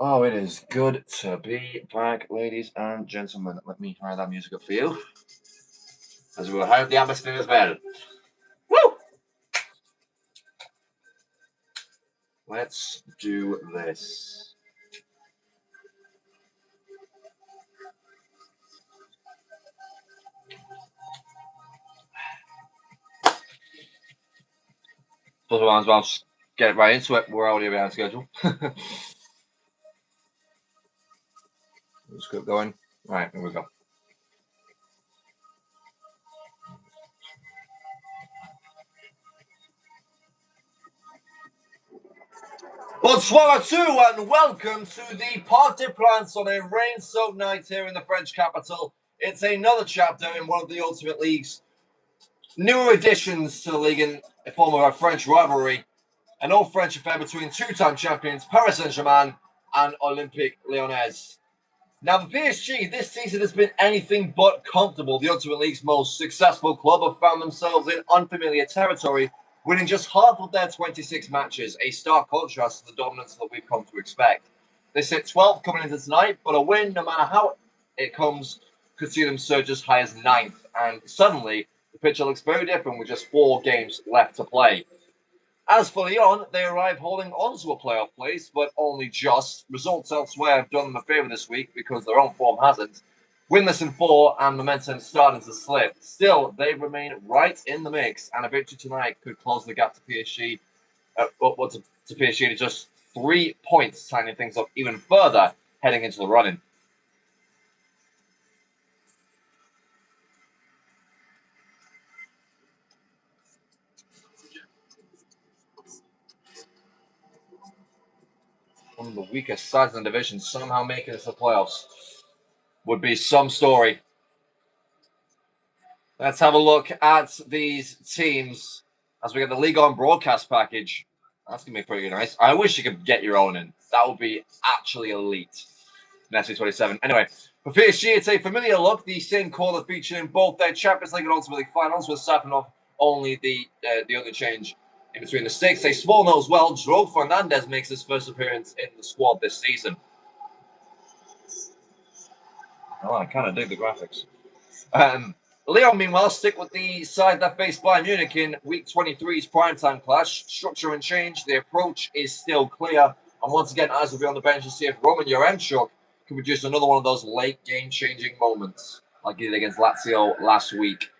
Oh, it is good to be back, ladies and gentlemen. Let me hire that music up for you, as we will have the atmosphere as well. Woo! Let's do this. But we might as well just get right into it. We're already behind schedule. Let's keep going. Right, here we go. Bonsoir tous, and welcome to the Parc des Princes on a rain-soaked night here in the French capital. It's another chapter in one of the Ultimate League's newer additions to the league in the form of a French rivalry, an old French affair between two-time champions Paris Saint-Germain and Olympique Lyonnais. Now, the PSG this season has been anything but comfortable. The Ultimate League's most successful club have found themselves in unfamiliar territory, winning just half of their 26 matches, a stark contrast to the dominance that we've come to expect. They sit 12th coming into tonight, but a win, no matter how it comes, could see them surge as high as 9th. And suddenly, the picture looks very different with just 4 games left to play. As for Lyon, they arrive holding onto a playoff place, but only just. Results elsewhere have done them a favour this week because their own form hasn't. Winless in 4 and momentum starting to slip. Still, they remain right in the mix, and a victory tonight could close the gap to PSG, to PSG to just 3 points, tightening things up even further heading into the running. One of the weakest sides in the division somehow making it to the playoffs would be some story. Let's have a look at these teams as we get the League On broadcast package. That's going to be pretty nice. I wish you could get your own in. That would be actually elite. Next 27. Anyway, for PSG, it's a familiar look. The same core that featured in both their Champions League and Ultimate League finals, with Safanov only the other change in between the sticks. A small note as well, Joe Fernandez makes his first appearance in the squad this season. Oh, I kind of dig the graphics. Lyon, meanwhile, stick with the side that faced Bayern Munich in Week 23's primetime clash. Structure and change, the approach is still clear. And once again, eyes will be on the bench to see if Roman Yaremchuk can produce another one of those late game-changing moments like he did against Lazio last week.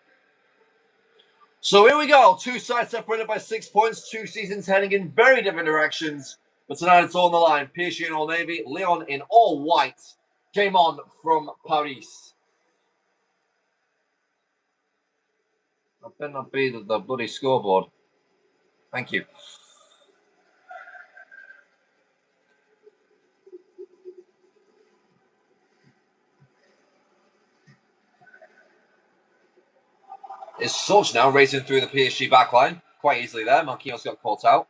So here we go. 2 sides separated by 6 points, 2 seasons heading in very different directions. But tonight it's all on the line. PSG in all navy, Lyon in all white. Game on from Paris. That better not be the bloody scoreboard. Thank you. It's Soch now racing through the PSG backline. Quite easily there. Marquinhos got caught out.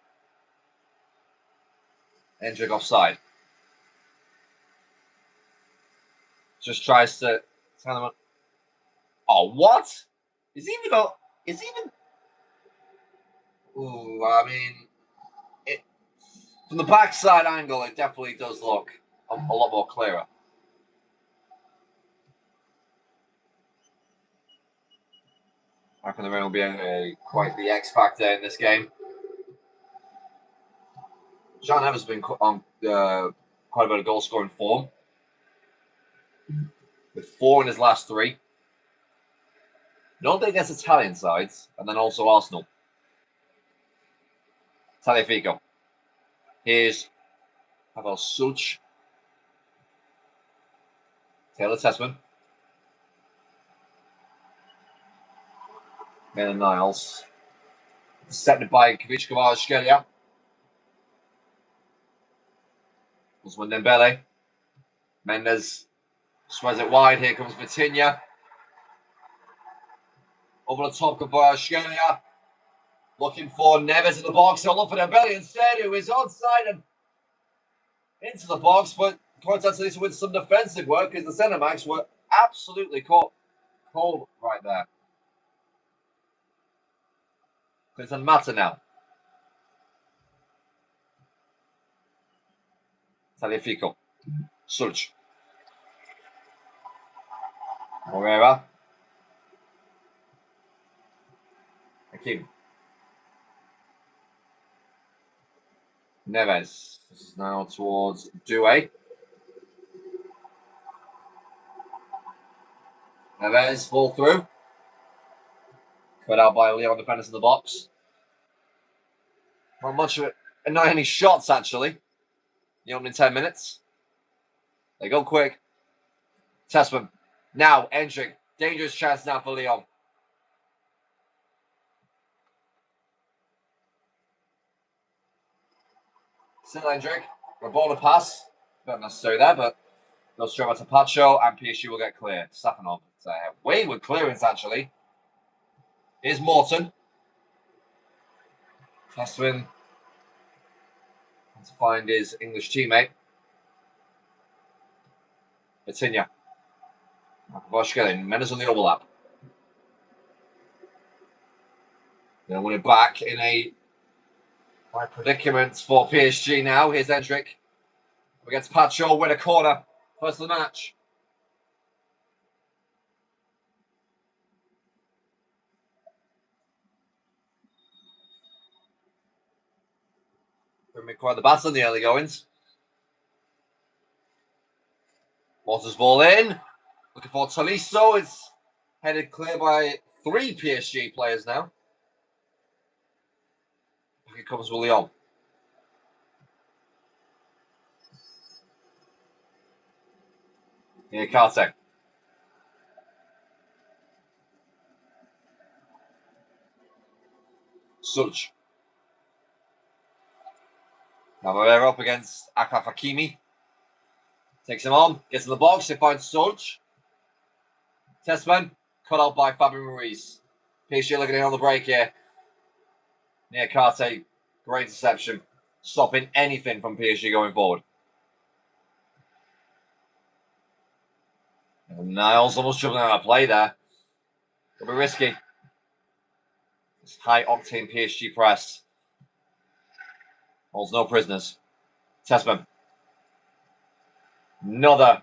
Endrick offside. Just tries to tell him. Oh, what? Is he even? Is he even? Ooh, I mean, from the backside angle, it definitely does look a lot more clearer. I reckon the rain will be quite the X factor in this game. Jean Evers has been on quite a bit of goal scoring form, with 4 in his last 3. Not against Italian sides, and then also Arsenal. Taliafico. Here's Pavel Such. Taylor Tessman. Maynard Niles. Intercepted by Kvic Kvaratskhelia. Usman Dembele. Mendes spreads it wide. Here comes Vitinha. Over the top, Kvaratskhelia. Looking for Neves in the box. He'll look for Dembele instead, who is onside and into the box, but Cortez with some defensive work because the centre backs were absolutely caught cold right there. Doesn't matter now. Tagliafico. Sulch. Moreira. Hakim. Neves. This is now towards Doué. Neves, ball through. Cut out by Lyon defenders in the box. Not much of it. And not any shots, actually. The opening 10 minutes. They go quick. Tessman. Now, Endrick. Dangerous chance now for Lyon. Still Endrick. Rabona pass. Not necessary there, but goes straight back to Pacho, and PSG will get clear. Safanov. It's a wayward clearance, actually. Here's Morton. Tessman. To find his English teammate. Vitinha. Voshkelin. Mendes on the overlap. They'll win it back in a predicament for PSG now. Here's Endrick. Against Pacho, win a corner. First of the match. Bring me quite the battle in the early goings. Waters ball in. Looking for Tolisso. It's headed clear by 3 PSG players now. Here comes Lyon. Here, Karte. Sulch. Now Moreira up against Akraf Hakimi. Takes him on. Gets in the box. They find Sulch. Tessman. Cut out by Fabian Ruiz. PSG looking in on the break here. Near Karte. Great interception. Stopping anything from PSG going forward. And Niles almost jumping out of play there. Could be risky. This high-octane PSG press. Holds no prisoners. Tessman. Another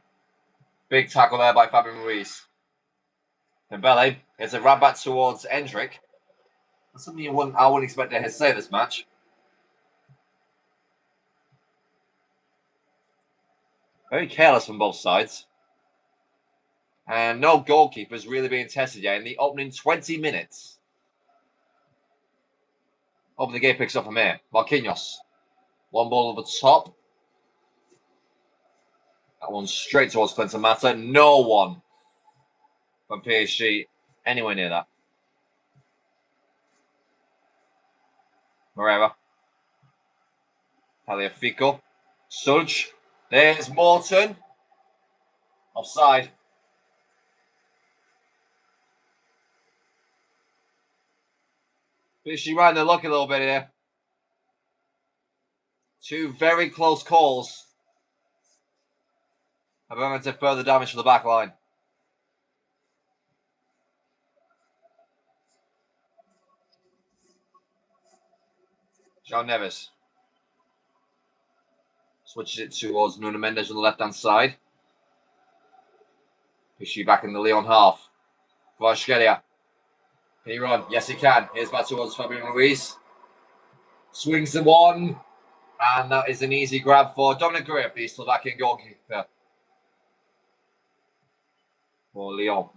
big tackle there by Fabian Ruiz. Dembele gets a wrap back towards Endrick. That's something I wouldn't expect to say this match. Very careless from both sides. And no goalkeepers really being tested yet in the opening 20 minutes. Hoping the game picks up from here. Marquinhos. One ball over the top. That one straight towards Clinton Mata. No one from PSG anywhere near that. Moreira. Tagliafico. Sulch. There's Morton. Offside. PSG riding the luck a little bit here. 2 very close calls have prevented further damage to the back line. João Neves. Switches it towards Nuno Mendes on the left-hand side. PSG back in the Lyon half. Kvaratskhelia. Can he run? Yes, he can. Here's back towards Fabian Ruiz. Swings the one. And that is an easy grab for Dominic Griff, the Slovakian goalkeeper for Lyon.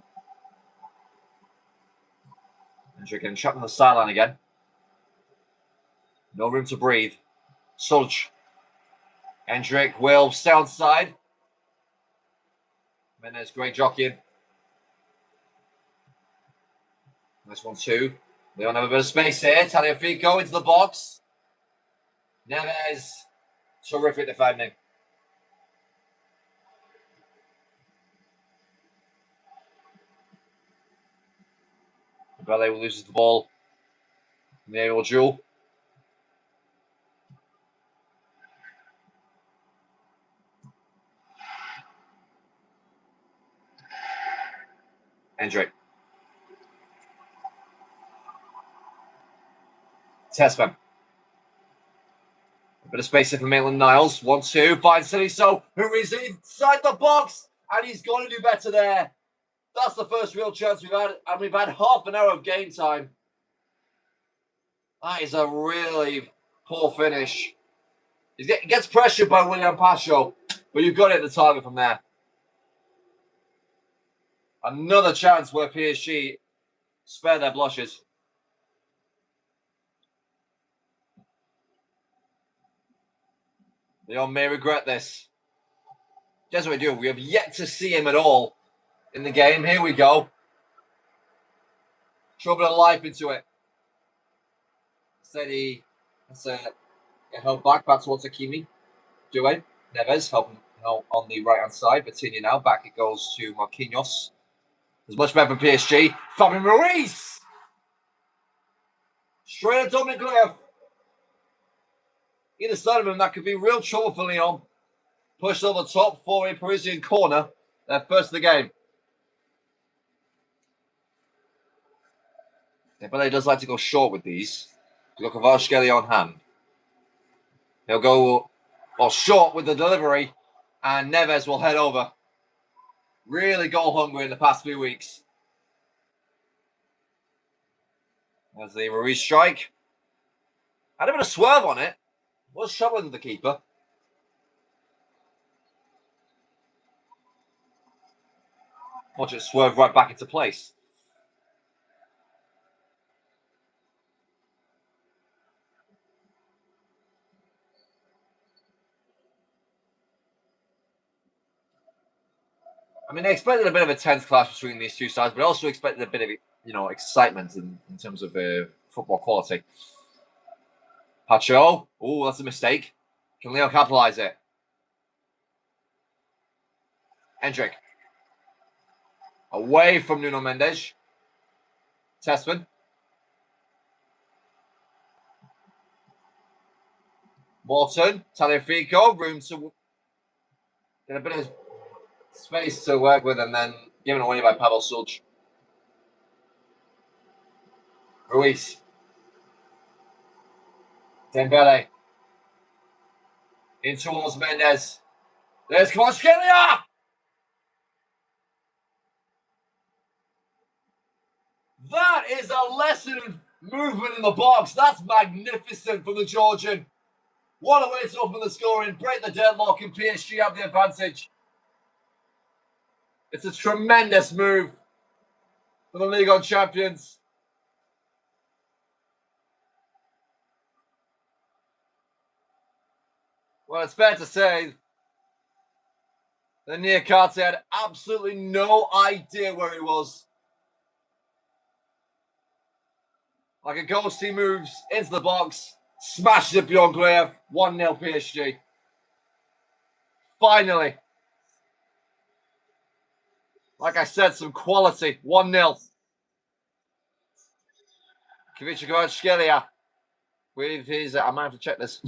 Endrick getting trapped on the sideline again. No room to breathe. Sulch. Endrick will stay on side. Mendes, great jockeying. Nice 1-2. They don't have a bit of space here. Tagliafico into the box. Neves. Terrific defending. Dembele loses the ball in the aerial duel. Endrick. Tessman. A bit Bit of space in for Maitland-Niles. 1-2. Finds Siniso, who is inside the box. And he's going to do better there. That's the first real chance we've had. And we've had half an hour of game time. That is a really poor finish. He gets pressured by William Pacho. But you've got to hit the target from there. Another chance where PSG spare their blushes. Lyon may regret this. Guess what we do? We have yet to see him at all in the game. Here we go. Throw a bit of life into it. Steady. Let's get held back towards Hakimi. Doué. Neves helping on the right-hand side. Vitinha now. Back it goes to Marquinhos. There's much better for PSG. Fabian Ruiz! Straight at Dominic Lev. Either side of him, that could be real trouble for Lyon. Pushed over the top for a Parisian corner. Their first of the game. But he does like to go short with these. Look at Kvaratskhelia on hand. He'll go short with the delivery. And Neves will head over. Really goal hungry in the past few weeks. There's the Ruiz strike. Had a bit of swerve on it. Was shoveling the keeper. Watch it swerve right back into place. I mean, I expected a bit of a tense clash between these two sides, but I also expected a bit of, excitement in terms of football quality. Pacho. Oh, that's a mistake. Can Lyon capitalize it? Hendrick. Away from Nuno Mendes. Tessman. Morton. Tagliafico. Room to get a bit of space to work with, and then given away by Pavel Sulj. Ruiz. Dembele. In towards Mendes. There's Kvaratskhelia! That is a lesson in movement in the box. That's magnificent from the Georgian. What a way to open the scoring, break the deadlock, and PSG have the advantage. It's a tremendous move for the League of Champions. Well, it's fair to say that Niakate had absolutely no idea where he was. Like a ghost, he moves into the box, smashes it beyond Gruev, 1-0 PSG. Finally. Like I said, some quality, 1-0. Kvaratskhelia with his... I might have to check this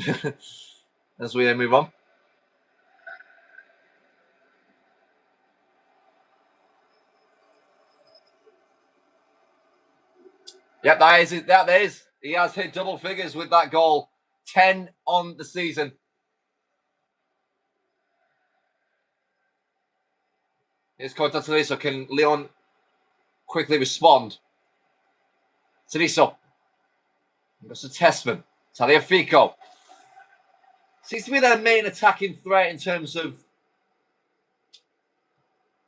as we move on. Yep, that is it. That is. He has hit double figures with that goal. 10 on the season. Here's Contention. Can Lyon quickly respond? Siniso. Goes to Tessman. Tagliafico. Seems to be their main attacking threat in terms of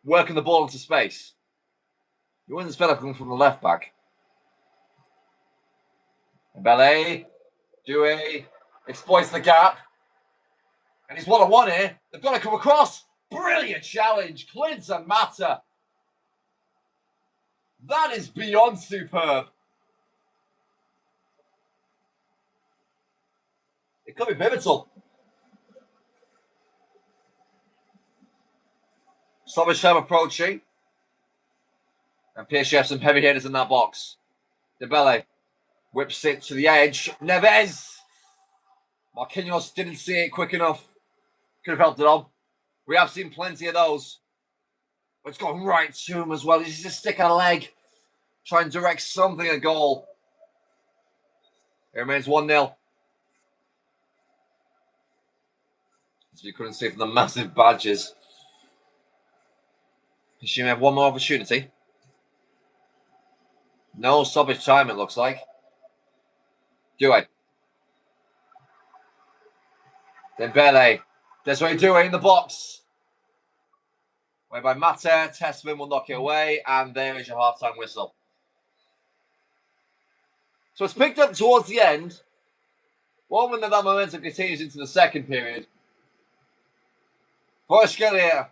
working the ball into space. You wouldn't expect that coming from the left back. Bellet, Doué, exploits the gap. And he's 1-on-1 here. They've got to come across. Brilliant challenge. Cleans a matter. That is beyond superb. It could be pivotal. Somersham approaching. And PSG have some heavy hitters in that box. Dembele whips it to the edge. Neves. Marquinhos didn't see it quick enough. Could have helped it on. We have seen plenty of those. But it's gone right to him as well. He's just stick a leg. Try and direct something at goal. It remains 1-0. As you couldn't see from the massive badges. PSG may have one more opportunity. No stoppage time, it looks like. Doué. Dembele. Desiree Doué in the box. Away by Mata. Testman will knock it away. And there is your half-time whistle. So it's picked up towards the end. One that momentum continues into the second period. Kvaratskhelia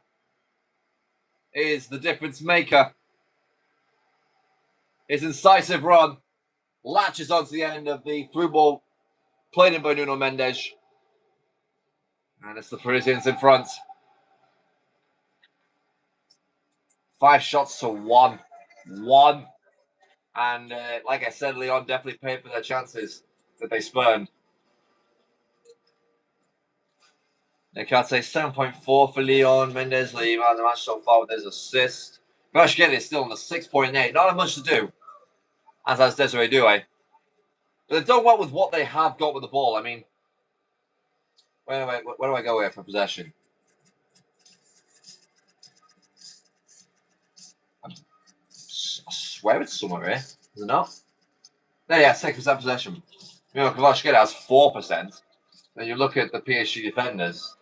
is the difference maker. His incisive run latches onto the end of the through ball played in by Nuno Mendes. And it's the Parisians in front. 5 shots to 1. 1. And like I said, Lyon definitely paid for their chances that they spurned. Nekate 7.4 for Lyon. Mendes lead man of the match so far with his assist. Kvaratskhelia is still on the 6.8. Not much to do, as has Desiree Doué. But they've done well with what they have got with the ball. I mean, where do I go here for possession? I swear it's somewhere here. Is it not? There, yeah, 6% possession. You know, Kvaratskhelia has 4%. Then you look at the PSG defenders.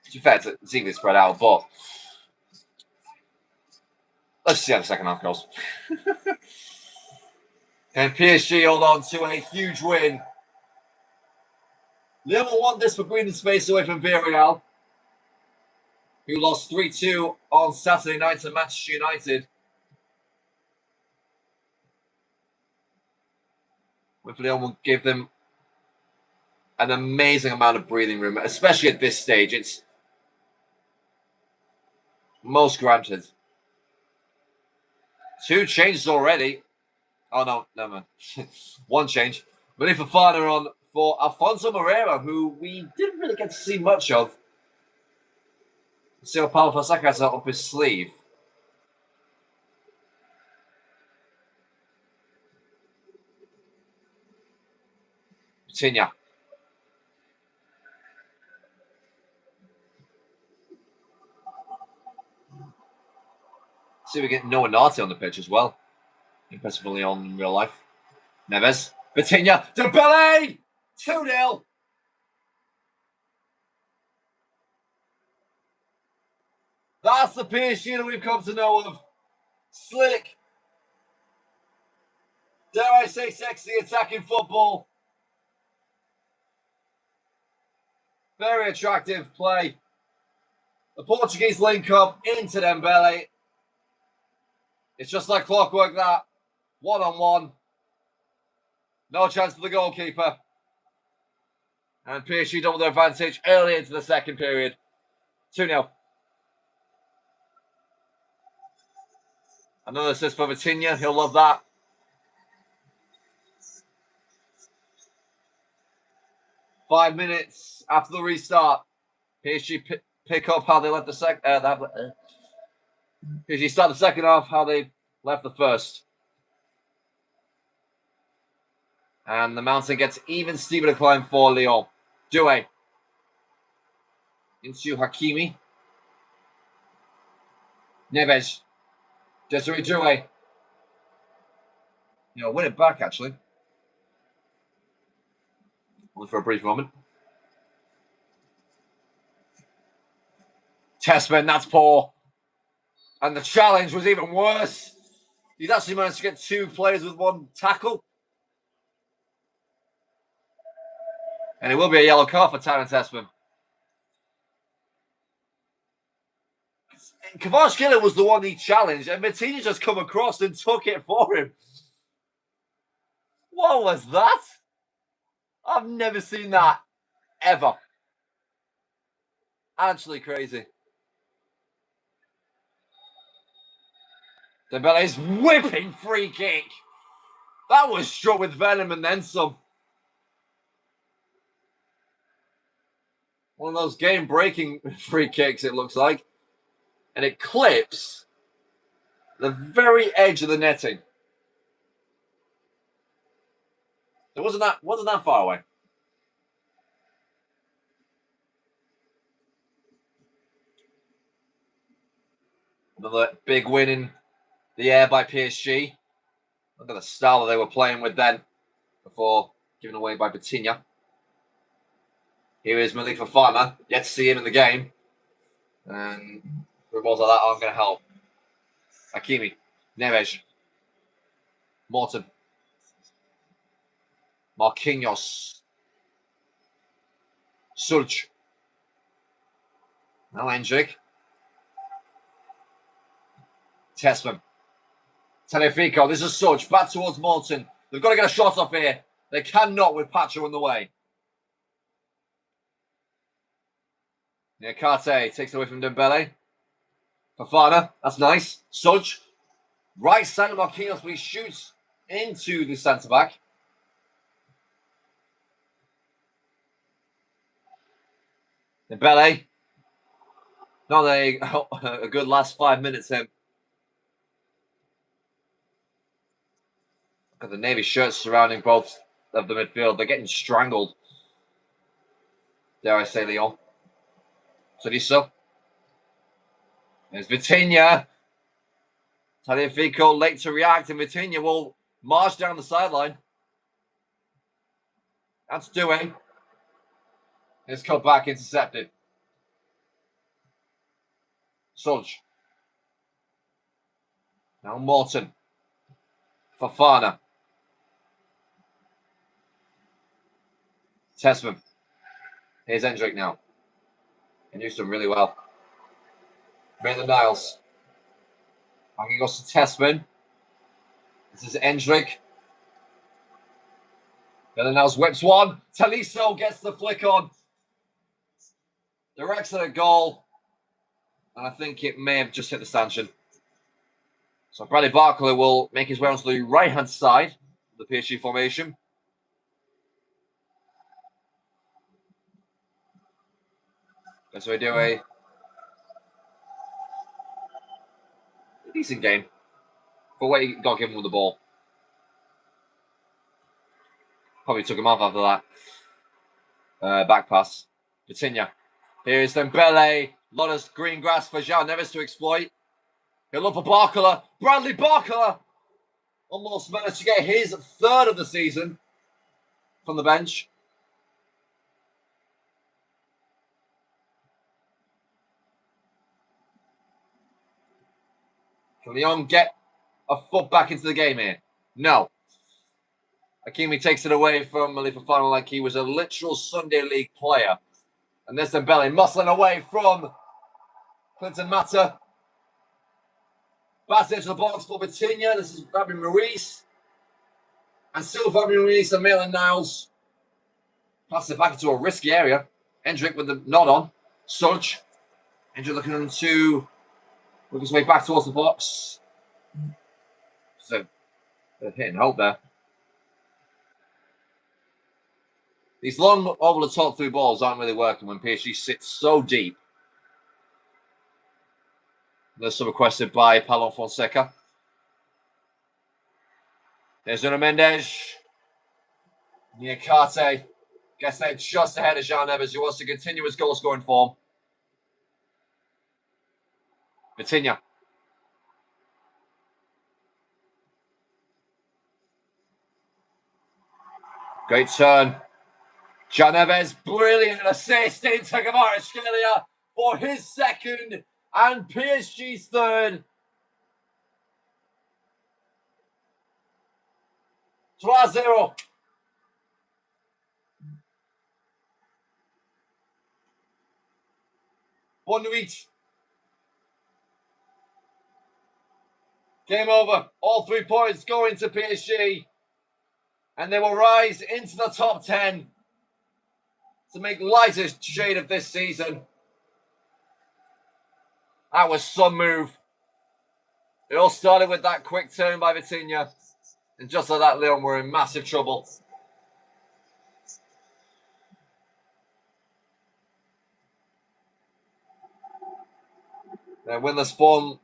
To be fair, it's evenly spread out, but let's see how the second half goes. And PSG hold on to a huge win. Lyon will want this for breathing space away from Villarreal, who lost 3-2 on Saturday night to Manchester United. With Lyon will give them an amazing amount of breathing room, especially at this stage. It's most granted. 2 changes already. Oh, no, never mind. 1 change. Money Fofana on for Alfonso Moreira, who we didn't really get to see much of. See what Paulo Fonseca has up his sleeve. Coutinho. See if we get Noah Nati on the pitch as well. Impressively on in real life. Neves. Vitinha. Dembele! 2-0. That's the PSG that we've come to know of. Slick. Dare I say sexy attacking football. Very attractive play. The Portuguese link up into Dembele. It's just like clockwork that. 1-on-1. No chance for the goalkeeper. And PSG double their advantage early into the second period. 2-0. Another assist for Vitinha. He'll love that. Five minutes after the restart. PSG pick up how they left the second. PSG start the second half how they left the first. And the mountain gets even steeper to climb for Lyon. Doué. Into Hakimi. Neves. Desiree Doué. You know, win it back, actually. Only for a brief moment. Testman, that's poor. And the challenge was even worse. He's actually managed to get 2 players with 1 tackle. And it will be a yellow card for Taron Testman. Kvaratskhelia was the one he challenged, and Vitinha just come across and took it for him. What was that? I've never seen that, ever. Actually crazy. Dembele's whipping free kick. That was struck with venom and then some. One of those game-breaking free kicks, it looks like. And it clips the very edge of the netting. It wasn't that far away. Another big win in the air by PSG. Look at the style that they were playing with then before given away by Vitinha. Here is Malik Fofana. Yet to see him in the game. And balls like that aren't going to help. Hakimi. Neves. Morton. Marquinhos. Sulch. Now Hendrick. Tessman. Tagliafico. This is Sulch. Back towards Morton. They've got to get a shot off here. They cannot with Pacho in the way. Niakate takes it away from Dembele. Fofana. That's nice. Sulch. Right side of Marquinhos, but he shoots into the centre-back. Dembele. Not a good last 5 minutes, him. Look at the navy shirts surrounding both of the midfield. They're getting strangled. Dare I say Lyon. So. There's Vitinha. Tagliafico late to react, and Vitinha will march down the sideline. That's doing. It's cut back, intercepted. Sulch. Now Morton. Fofana. Tessman. Here's Hendrick now. And used them really well. Maitland-Niles. Back he goes to Tessman. This is Hendrick. Maitland-Niles whips one. Taliso gets the flick on. Directs at a goal. And I think it may have just hit the stanchion. So Bradley Barkley will make his way onto the right-hand side of the PSG formation. So we do a decent game for what he got given with the ball. Probably took him off after that back pass. Vitinha. Here's Dembele. A lot of green grass for João Neves to exploit. He'll look for Barcola. Bradley Barcola almost managed to get his third of the season from the bench. Can Lyon get a foot back into the game here? No. Hakimi takes it away from Malik Fofana like he was a literal Sunday League player. And there's Dembele muscling away from Clinton Mata. Pass into the box for Vitinha. This is Fabian Ruiz. And still Fabian Ruiz and Maitland-Niles. Pass it back into a risky area. Hendrick with the nod on. Sulch. Hendrick looking to work his way back towards the box. So, hit and hope there. These long over the top through balls aren't really working when PSG sits so deep. There's some requested by Paulo Fonseca. There's Nuno Mendes. Niakate gets there just ahead of João Neves, who wants to continue his goal-scoring form. Vitinha. Great turn. João Neves, brilliant assist into Kvaratskhelia for his second and PSG's third. 3-0. Bonne nuit. Game over. All 3 points go into PSG. And they will rise into the top 10 to make lightest shade of this season. That was some move. It all started with that quick turn by Vitinha. And just like that, Lyon were in massive trouble. Their winless form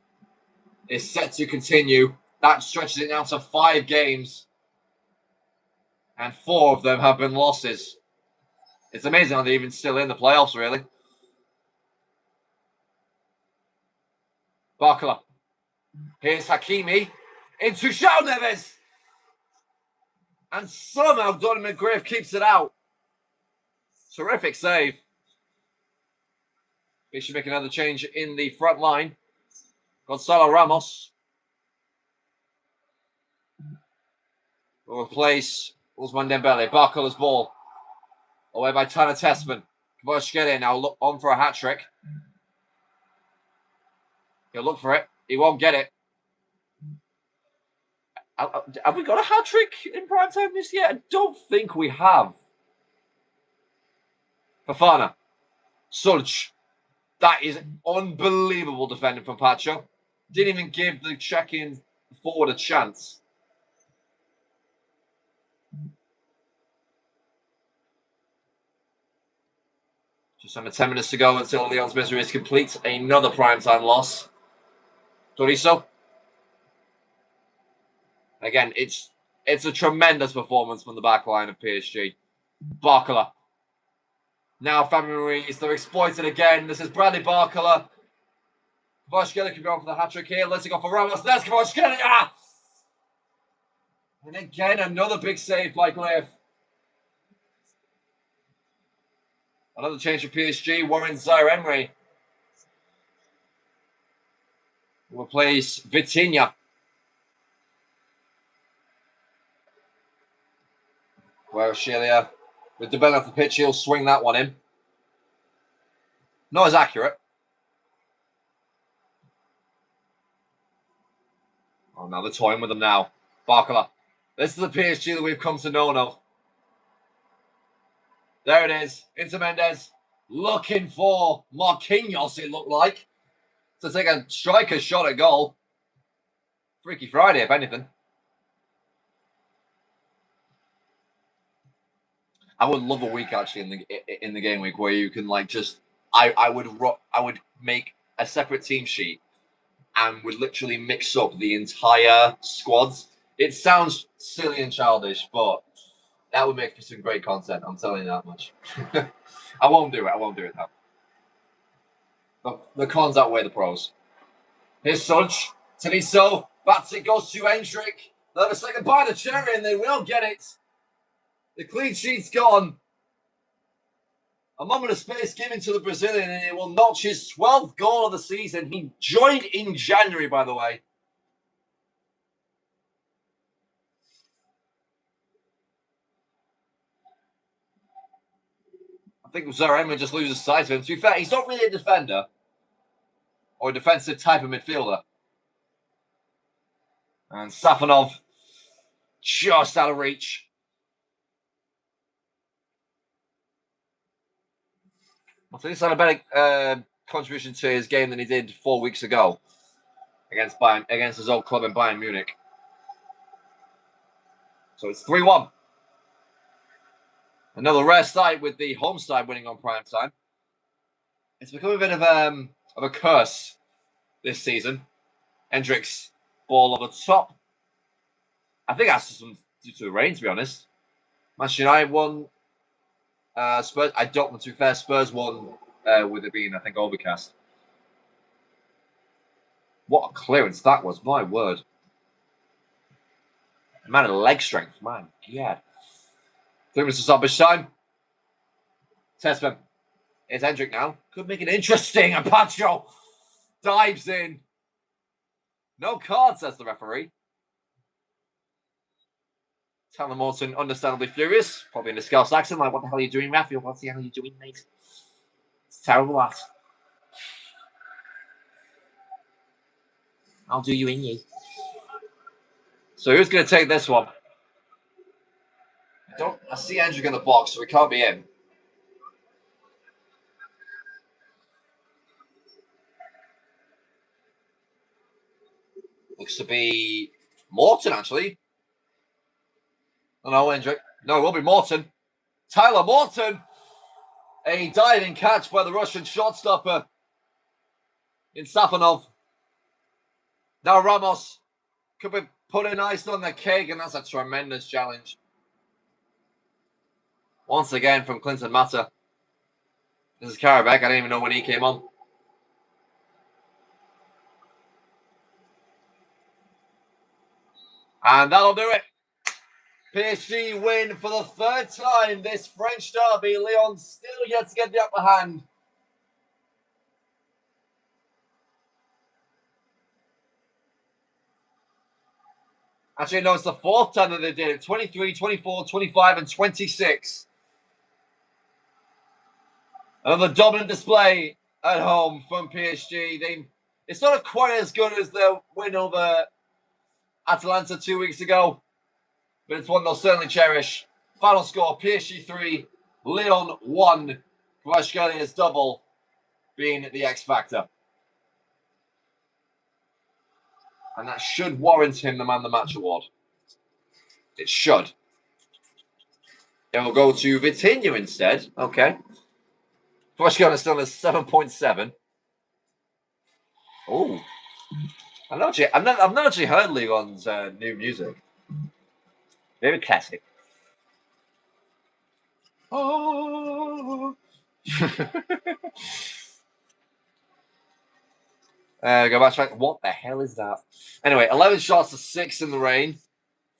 is set to continue. That stretches it down to 5 games. And 4 of them have been losses. It's amazing how they're even still in the playoffs, really. Barcola. Here's Hakimi. Into João Neves. And somehow Donny McGriff keeps it out. Terrific save. They should make another change in the front line. Gonzalo Ramos will replace Ousmane Dembele. Barcola's ball. Away by Tanner Tessman. Kvaratskhelia now look on for a hat-trick. He'll look for it. He won't get it. Have we got a hat-trick in prime time this year? I don't think we have. Fofana. Sulj. That is unbelievable defending from Pacho. Didn't even give the check-in forward a chance. Just under 10 minutes to go until Lyon's misery is complete. Another primetime loss. Tolisso. Again, it's a tremendous performance from the back line of PSG. Barcola. Now Fabio Ruiz. They're exploited again. This is Bradley Barcola. Kvaratskhelia can go for the hat-trick here. Let's go for Ramos. There's Kvaratskhelia. Ah! And again, another big save by Cliff. Another change for PSG. Warren Zaire-Emery will replace Vitinha. Kvaratskhelia with the belly off the pitch, he'll swing that one in. Not as accurate. Oh, now they're toying with them now. Barcola. This is the PSG that we've come to know of. There it is. Into Mendes. Looking for Marquinhos, it looked like, to take a striker's shot at goal. Freaky Friday, if anything. I would love a week actually in the game week where you can like just I would make a separate team sheet and would literally mix up the entire squads. It sounds silly and childish, but that would make for some great content. I'm telling you that much. I won't do it. I won't do it now. But the cons outweigh the pros. Here's Such. Tolisso. Bats it, goes to Hendrick. They'll have a second by the cherry and they will get it. The clean sheet's gone. A moment of space given to the Brazilian and he will notch his 12th goal of the season. He joined in January, by the way. I think Zaire-Emery just loses sight of him. To be fair, he's not really a defender or a defensive type of midfielder. And Safonov just out of reach. I think he's had a better contribution to his game than he did 4 weeks ago against Bayern, against his old club in Bayern Munich. So it's 3-1. Another rare sight with the home side winning on prime time. It's become a bit of a curse this season. Hendricks ball over the top. I think that's just some due to the rain, to be honest. Manchester United won. Spurs, I don't know, to be fair, Spurs won with it being, I think, overcast. What a clearance that was, my word. Man of leg strength, man, God. 3 minutes of stoppage time. Tessman. It's Hendrick now. Could make it interesting. And Pacho dives in. No card, says the referee. Tyler Morton, understandably furious, probably in a Scouse accent, like, what the hell are you doing, Raphael? What the hell are you doing, mate? It's terrible, that. I'll do you in you. So who's going to take this one? I see Andrew in the box, so we can't be in. Looks to be Morton, actually. Oh, no, Hendrick. No, it will be Morton. Tyler Morton. A diving catch by the Russian shotstopper in Safonov. Now Ramos could be putting ice on the cake, and that's a tremendous challenge. Once again from Clinton Mata. This is Karabakh. I didn't even know when he came on. And that'll do it. PSG win for the third time this French derby. Lyon still yet to get the upper hand. Actually, no, it's the fourth time that they did it. 23, 24, 25, and 26. Another dominant display at home from PSG. It's not quite as good as the win over Atalanta 2 weeks ago, but it's one they'll certainly cherish. Final score, PSG 3, Lyon 1. Kvaratskhelia double being the X factor. And that should warrant him the Man of the Match award. It should. It will go to Vitinha instead. Okay. Kvaratskhelia still has 7.7. Oh. I've not actually heard Lyon's new music. Very classic. Oh. Go back. What the hell is that? Anyway, 11 shots to 6 in the rain.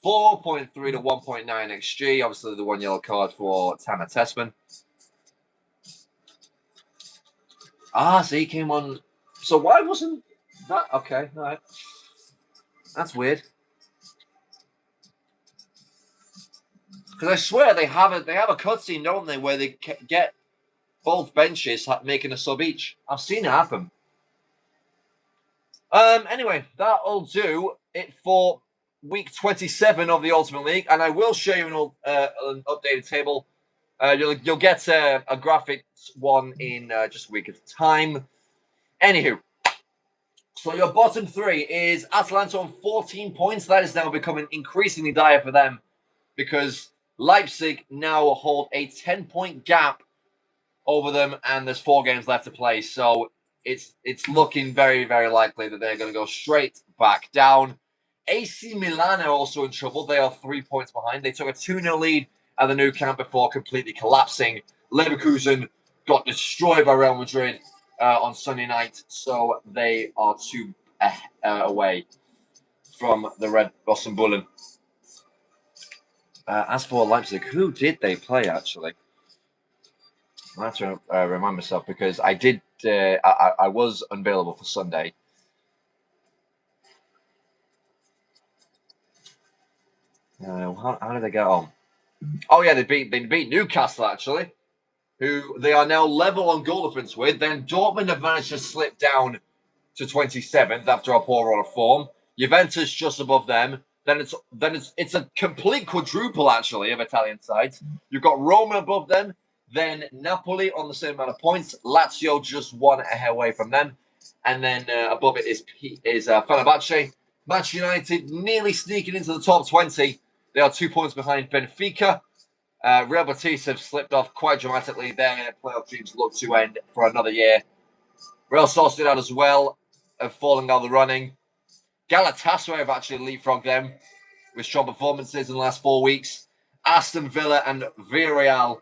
4.3 to 1.9 XG. Obviously, the 1 yellow card for Tanner Tessman. So he came on. So why wasn't that? Okay, all right. That's weird. Because I swear they have a cutscene, don't they, where they get both benches making a sub each. I've seen it happen. Anyway, that'll do it for week 27 of the Ultimate League, and I will show you an updated table. You'll get a graphics one in just a week at a time. Anywho, so your bottom three is Atalanta on 14 points. That is now becoming increasingly dire for them because Leipzig now hold a 10-point gap over them, and there's 4 games left to play. So it's looking very, very likely that they're going to go straight back down. AC Milan are also in trouble. They are 3 points behind. They took a 2-0 lead at the Nou Camp before completely collapsing. Leverkusen got destroyed by Real Madrid on Sunday night, so they are 2 away from the Red Boston Bullen. As for Leipzig, who did they play, actually? I have to remind myself because I did. I was unavailable for Sunday. How did they get on? Oh yeah, they beat Newcastle actually, who they are now level on goal difference with. Then Dortmund have managed to slip down to 27th after a poor run of form. Juventus just above them. Then it's a complete quadruple actually of Italian sides. You've got Roma above them. Then Napoli on the same amount of points. Lazio just 1 away from them. And then above it is Fenerbahce. Manchester United nearly sneaking into the top 20. They are 2 points behind Benfica. Real Betis have slipped off quite dramatically. Their playoff dreams look to end for another year. Real Sociedad as well have fallen out of the running. Galatasaray have actually leapfrogged them with strong performances in the last 4 weeks. Aston Villa and Villarreal,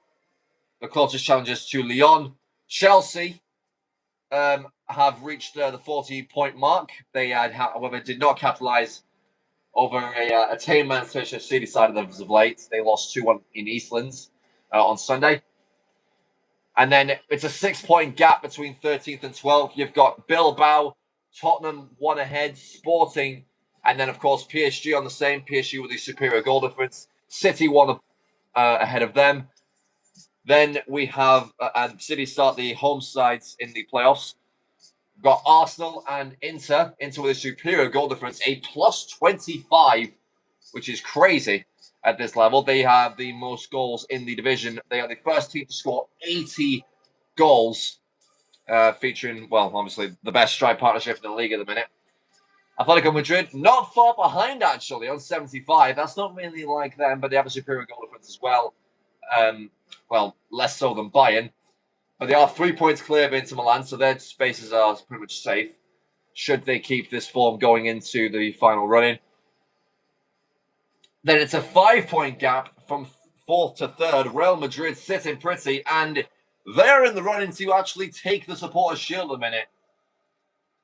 the closest challengers to Lyon. Chelsea have reached the 40-point mark. They however, did not capitalise over a tame Manchester City side of them as of late. They lost 2-1 in Eastlands on Sunday. And then it's a 6-point gap between 13th and 12th. You've got Bilbao, Tottenham 1 ahead, Sporting, and then, of course, PSG on the same. PSG with the superior goal difference. City 1 ahead of them. Then we have, and City start the home sides in the playoffs. We've got Arsenal and Inter with a superior goal difference, a plus 25, which is crazy at this level. They have the most goals in the division. They are the first team to score 80 goals, featuring, well, obviously, the best strike partnership in the league at the minute. Atletico Madrid, not far behind, actually, on 75. That's not really like them, but they have a superior goal difference as well. Well, less so than Bayern. But they are 3 points clear of Inter Milan, so their spaces are pretty much safe, should they keep this form going into the final run-in. Then it's a 5-point gap from 4th to 3rd. Real Madrid sitting pretty, and they're in the running to actually take the Supporters' Shield a minute.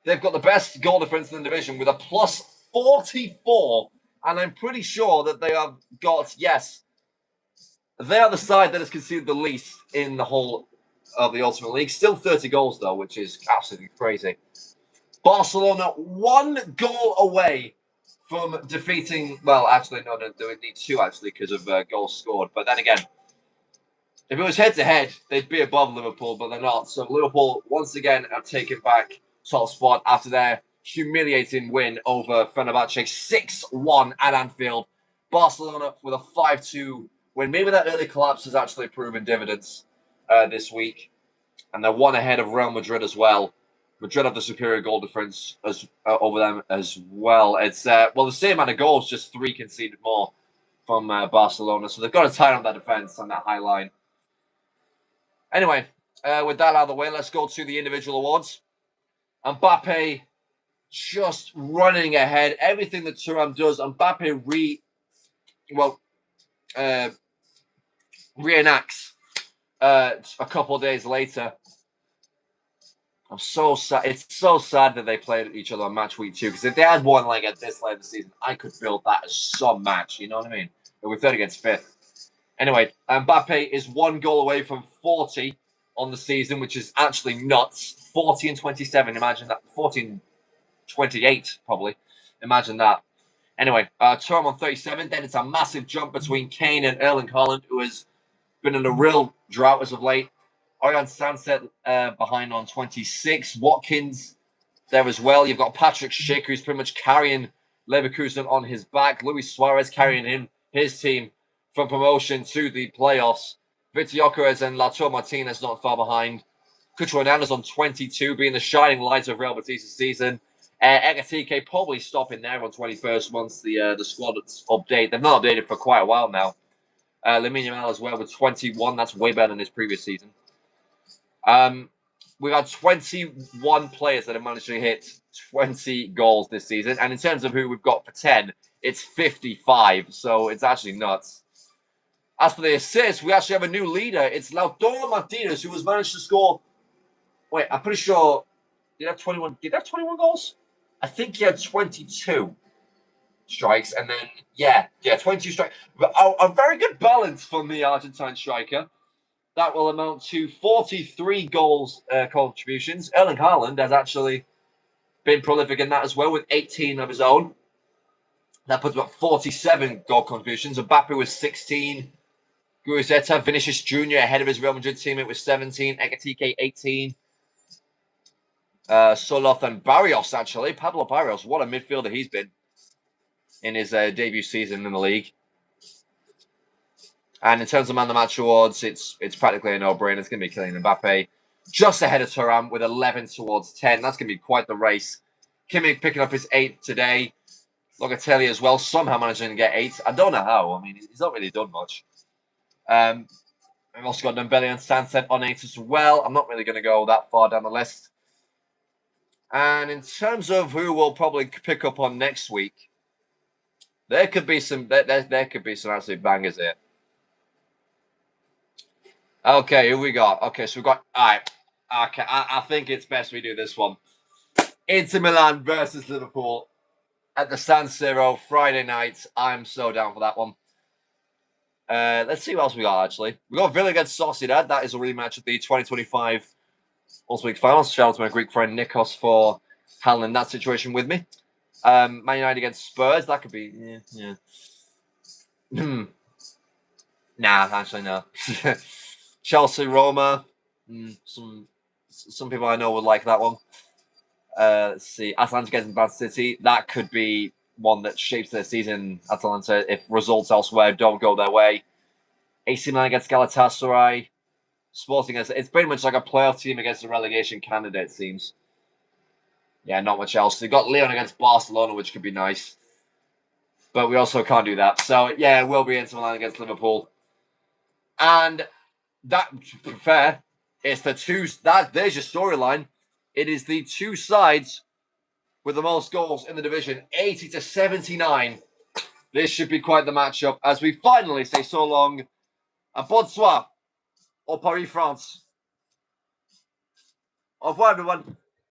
They've got the best goal difference in the division with a plus 44, and I'm pretty sure that they have got, yes, they are the side that has conceded the least in the whole of the Ultimate League. Still 30 goals, though, which is absolutely crazy. Barcelona 1 goal away from defeating, well, actually, no, they would need 2, actually, because of goals scored. But then again, if it was head-to-head, they'd be above Liverpool, but they're not. So Liverpool, once again, have taken back top spot after their humiliating win over Fenerbahce 6-1 at Anfield. Barcelona with a 5-2 win. Maybe that early collapse has actually proven dividends this week. And they're 1 ahead of Real Madrid as well. Madrid have the superior goal difference over them as well. It's the same amount of goals, just 3 conceded more from Barcelona. So they've got to tighten up that defense on that high line. Anyway, with that out of the way, let's go to the individual awards. Mbappe just running ahead. Everything that Thuram does, Mbappe reenacts a couple of days later. I'm so sad. It's so sad that they played each other on match week 2, because if they had one like at this late in the season, I could build that as some match. You know what I mean? But we're 3rd against 5th. Anyway, Mbappe is 1 goal away from 40 on the season, which is actually nuts. 40 and 27. Imagine that. 40 and 28, probably. Imagine that. Anyway, Thuram on 37. Then it's a massive jump between Kane and Erling Haaland, who has been in a real drought as of late. Orion Sanset behind on 26. Watkins there as well. You've got Patrick Schick, who's pretty much carrying Leverkusen on his back. Luis Suarez carrying his team from promotion to the playoffs. Victor Gyökeres and Lautaro Martinez not far behind. Cucho Hernandez on 22, being the shining light of Real Betis' season. Ekatike probably stopping there on 21st once the squad update. They've not updated for quite a while now. Lamine Yamal as well with 21. That's way better than his previous season. We've had 21 players that have managed to hit 20 goals this season. And in terms of who we've got for 10, it's 55. So it's actually nuts. As for the assists, we actually have a new leader. It's Lautaro Martinez, who has managed to score. Wait, I'm pretty sure. Did he have 21? Did he have 21 goals? I think he had 22 strikes. And then, 22 strikes. A very good balance from the Argentine striker. That will amount to 43 goals contributions. Erling Haaland has actually been prolific in that as well, with 18 of his own. That puts about 47 goal contributions. Mbappe was 16. Guizeta, Vinicius Jr. ahead of his Real Madrid teammate with 17. Ekatike, 18. Soloth and Barrios, actually. Pablo Barrios, what a midfielder he's been in his debut season in the league. And in terms of man of the match awards, it's practically a no-brainer. It's going to be Kylian Mbappe. Just ahead of Thuram with 11 towards 10. That's going to be quite the race. Kimmich picking up his 8th today. Locatelli as well, somehow managing to get 8. I don't know how. I mean, he's not really done much. We've also got Dembele and Sanset on 8 as well. I'm not really going to go that far down the list. And in terms of who we'll probably pick up on next week, there could be some absolute bangers here. Okay, who we got? Okay, so we've got. All right. Okay, I think it's best we do this one. Inter Milan versus Liverpool at the San Siro Friday night. I'm so down for that one. Let's see what else we got, actually. We got Villa against Sociedad. That is a rematch of the 2025 Ultimate League Finals. Shout out to my Greek friend Nikos for handling that situation with me. Man United against Spurs. That could be. Yeah. Nah, actually, no. Chelsea, Roma. Some people I know would like that one. Let's see. Atalanta against Man City. That could be one that shapes their season. Atalanta, if results elsewhere don't go their way. AC Milan against Galatasaray. Sporting against. It's pretty much like a playoff team against a relegation candidate, it seems. Yeah, not much else. They've got Lyon against Barcelona, which could be nice. But we also can't do that. So, yeah, it will be Inter Milan against Liverpool. And that, to be fair, it's the two. There's your storyline. It is the two sides with the most goals in the division, 80 to 79. This should be quite the matchup as we finally say so long And bonsoir, au Paris, France. Au revoir, everyone.